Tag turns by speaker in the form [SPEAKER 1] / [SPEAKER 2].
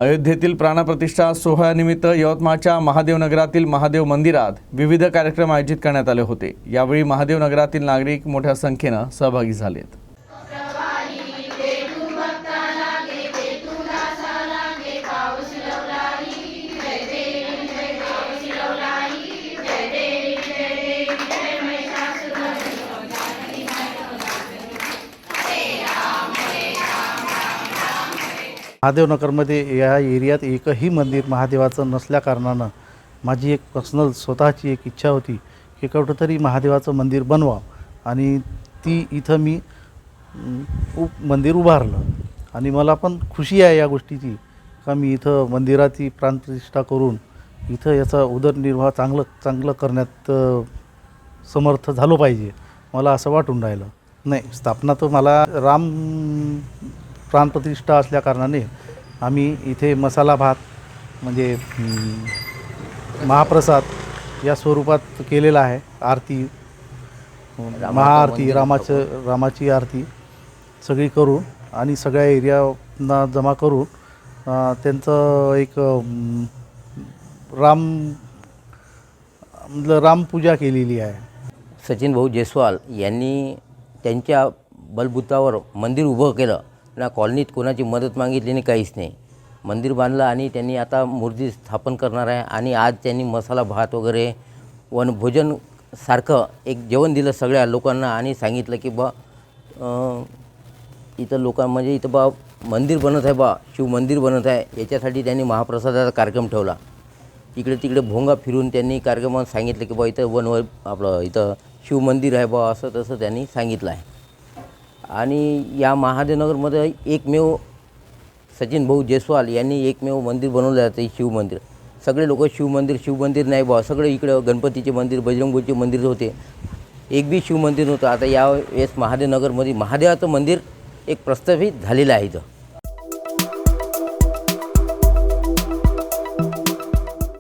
[SPEAKER 1] अयोध्येतील प्राणप्रतिष्ठा सोहळ्यानिमित्त यवतमाळच्या महादेव नगरातील महादेव मंदिरात विविध कार्यक्रम आयोजित करण्यात आले होते। यावेळी महादेव नगरातील नागरिक मोठ्या संख्येने सहभागी झालेत।
[SPEAKER 2] महादेवनगरमध्ये या एरियात एकही मंदिर महादेवाचं नसल्याकारणानं माझी एक पर्सनल स्वतःची एक इच्छा होती की कुठंतरी महादेवाचं मंदिर बनवावं आणि ती इथं मी मंदिर उभारलं आणि मला पण खुशी आहे या गोष्टीची का मी इथं मंदिराची प्राणप्रतिष्ठा करून इथं याचा उदरनिर्वाह चांगलं करण्यात समर्थ झालो पाहिजे मला असं वाटून राहिलं। नाही, स्थापना तर मला राम प्राणप्रतिष्ठा असल्याकारणाने आम्ही इथे मसाला भात म्हणजे महाप्रसाद या स्वरूपात केलेला आहे। आरती, महाआरती, रामाची आरती सगळी करून आणि सगळ्या एरियाना जमा करून त्यांचं एक रामपूजा केलेली आहे।
[SPEAKER 3] सचिन भाऊ जयस्वाल यांनी त्यांच्या बलबुतावर मंदिर उभं केलं ना, कॉलनीत कोणाची मदत मागितली नाही, काहीच नाही। मंदिर बांधलं आणि त्यांनी आता मूर्ती स्थापन करणार आहे आणि आज त्यांनी मसाला भात वगैरे वनभोजन सारखं एक जेवण दिलं सगळ्या लोकांना आणि सांगितलं की बा इथं म्हणजे इथं बा मंदिर बनत आहे, बा शिव मंदिर बनत आहे, याच्यासाठी त्यांनी महाप्रसादाचा कार्यक्रम ठेवला। इकडे तिकडे भोंगा फिरून त्यांनी कार्यक्रमात सांगितलं की बा इथं आपलं इथं शिव मंदिर आहे बा, असं तसं त्यांनी सांगितलं आहे। आणि या महादेवनगरमध्ये एकमेव सचिन भाऊ जयस्वाल यांनी एकमेव मंदिर बनवलं जातं, शिव मंदिर। सगळे लोक शिव मंदिर नाही बा, सगळे इकडं गणपतीचे मंदिर, बजरंगबलीचे मंदिर होते, एक बी शिव मंदिर नव्हतं। आता यावेळेस महादेवनगरमध्ये महादेवाचं मंदिर एक प्रस्थापित झालेलं आहे इथं।